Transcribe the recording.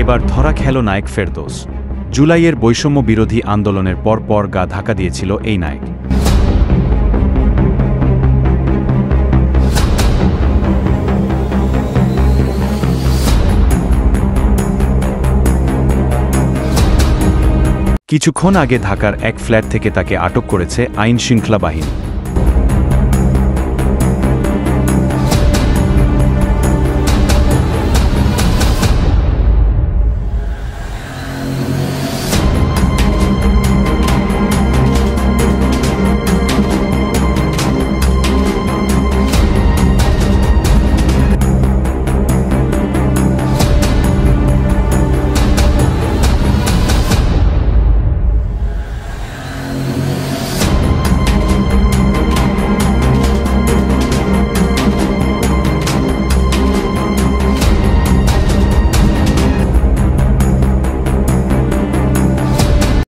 এবার ধরা খেল নায়ক ফেরদৌস। জুলাইয়ের বৈষম্য বিরোধী আন্দোলনের পর গা ঢাকা দিয়েছিল এই নায়ক। কিছুক্ষণ আগে ঢাকার এক ফ্ল্যাট থেকে তাকে আটক করেছে আইনশৃঙ্খলা বাহিনী।